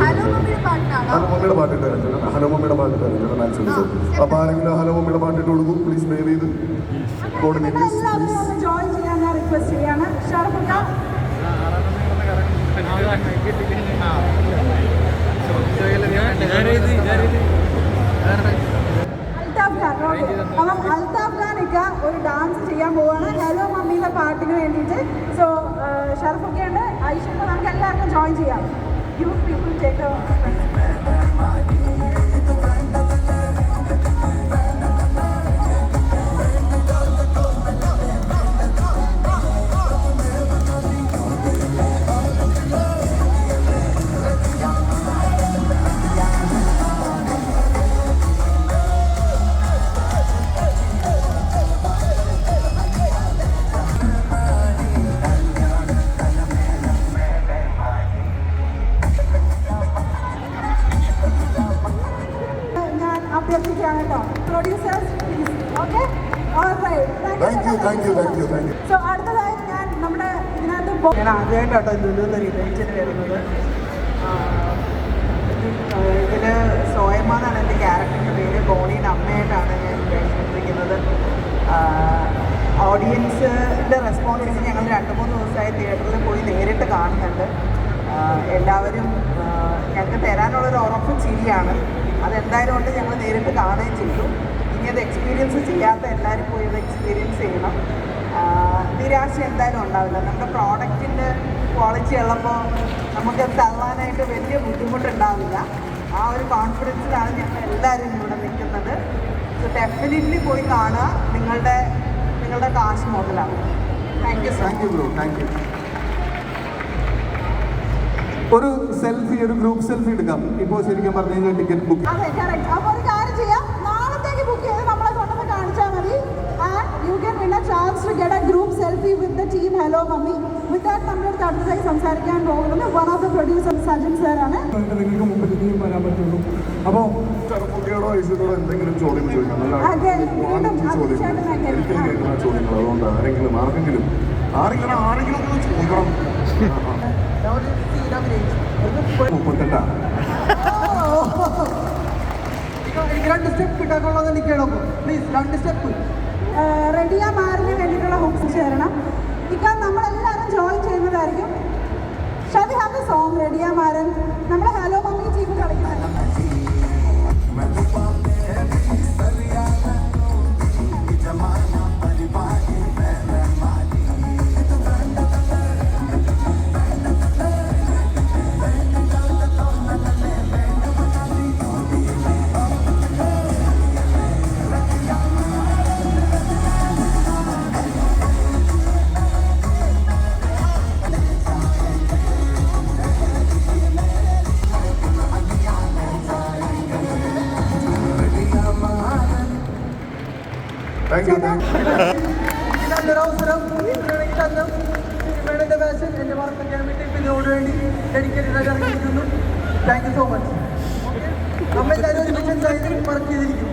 ഹനുമമ്മയുടെ പാട്ടിട്ട് ഹനുമമ്മയുടെ പാട്ടിട്ട് maths അപ്പോൾ ആരെങ്കിലും ഹനുമമ്മയുടെ പാട്ടിട്ട് കൊടുക്കും പ്ലീസ് ദയവ് ചെയ്ത് കോർഡിനേറ്റേഴ്സ് ജോയിൻ ചെയ്യാൻ ഞാൻ റിക്വസ്റ്റ് ചെയ്യാണ്. അപ്പം അൽതാഫ് ഖാനൊക്കെ ഒരു ഡാൻസ് ചെയ്യാൻ പോവാണ് ഹലോ മമ്മിയുടെ പാട്ടിന് വേണ്ടിയിട്ട്. സോ ഷറഫൊക്കെ ഉണ്ട്, ഐശ്വര്യ, നമുക്ക് എല്ലാവർക്കും ജോയിൻ ചെയ്യാം. യൂത്ത് പീപ്പിൾ ടേക്ക് അഭ്യർത്ഥിക്കുകയാണ് കേട്ടോ. Producers please. ഓക്കെ, സോ അടുത്തതായി ഞാൻ നമ്മുടെ ഇതിനകത്ത് ഞാൻ ആദ്യമായിട്ടാട്ടോ ലുലുവിൽ റിലേറ്റിന് വരുന്നത്. ഇതിൽ സോയമ്മ എന്നാണ് എൻ്റെ ക്യാരക്ടറിൻ്റെ പേര്. ബോണിയുടെ അമ്മയായിട്ടാണ് ഞാൻ വേഷമിട്ടിരിക്കുന്നത്. ഓഡിയൻസിൻ്റെ റെസ്പോൺസിന് ഞങ്ങൾ 2-3 ദിവസമായി തിയേറ്ററിൽ പോയി നേരിട്ട് കാണുന്നുണ്ട്. എല്ലാവരും ഞങ്ങൾക്ക് തരാനുള്ളൊരു ഉറപ്പ് ചിരിയാണ്. അതെന്തായാലും കൊണ്ട് ഞങ്ങൾ നേരിട്ട് കാണുകയും ചെയ്തു. ഇനി അത് എക്സ്പീരിയൻസ് ചെയ്യാത്ത എല്ലാവരും പോയി അത് എക്സ്പീരിയൻസ് ചെയ്യണം. നിരാശ എന്തായാലും ഉണ്ടാവില്ല. നമ്മുടെ പ്രോഡക്റ്റിൻ്റെ ക്വാളിറ്റി ഉള്ളപ്പോൾ നമുക്ക് തള്ളാനായിട്ട് വലിയ ബുദ്ധിമുട്ടുണ്ടാവില്ല. ആ ഒരു കോൺഫിഡൻസിലാണ് ഞങ്ങൾ എല്ലാവരും ഇവിടെ നിൽക്കുന്നത്. സോ ഡെഫിനറ്റ്ലി പോയി കാണുക. നിങ്ങളുടെ കാശ് മുതലാണ്. Thank you bro, thank you. ഒരു സെൽഫി, ഒരു ഗ്രൂപ്പ് സെൽഫി എടുക്കാം. ഇപ്പോൾ ശരിക്കും പറഞ്ഞു കഴിഞ്ഞാൽ ടിക്കറ്റ് ബുക്ക്. അതെ, കറക്റ്റ്. അപ്പോൾ ഒരു കാര്യം ചെയ്യാം, നാളത്തേക്ക് ബുക്ക് ചെയ്ത് നമ്മളെ കൊണ്ടുവന്ന് കാണിച്ചാൽ മതി. And you can win a chance to get a group selfie with the team hello mummy. With that നമ്മളടുത്ത് അടുത്തതായി സംസാരിക്കാൻ പോകുന്നത് one of the producer Sajin സാറാണ്. നിങ്ങൾക്ക് മുമ്പിലേക്കും വരാൻ പറ്റുള്ളൂ. അപ്പോൾ ചെറുപ്പുട്ടിയോടോ ഐശ്വര്യോടോ എന്തെങ്കിലും ചോദ്യം ചോദിക്കാം. എനിക്ക് കേൾക്കുന്ന ചോദ്യങ്ങൾ, അതുകൊണ്ട് ആരെങ്കിലും ചോദിക്കണം. 38 എനിക്ക് 2 സ്റ്റെപ്പ് കിട്ടാനുള്ളത് എനിക്കാണോ? Please 2 step. റെഡിയ മാറിന് വേണ്ടിയിട്ടുള്ള ഹുക്സ് ചേരണം. ഇപ്പം നമ്മളെല്ലാവരും ജോയിൻ ചെയ്യുന്നതായിരിക്കും. ഷാ വി ഹാവ് എ സോങ് റെഡിയ മാരൻ. നമ്മൾ ഹലോ മമ്മി ടീം കളിക്കുന്നുണ്ട്. Thank you. നല്ലൊരു അവസരം സിനിമയുടെ വേഷം എൻ്റെ വർക്ക് ചെയ്യാൻ വേണ്ടി ഇതിനോട് വേണ്ടി ഡെഡിക്കേറ്റഡ് ഇറങ്ങിയിരിക്കുന്നു. Thank you so much. നമ്മളെല്ലാവരും ഒരുമിച്ച് എന്തായാലും വർക്ക് ചെയ്തിരിക്കും.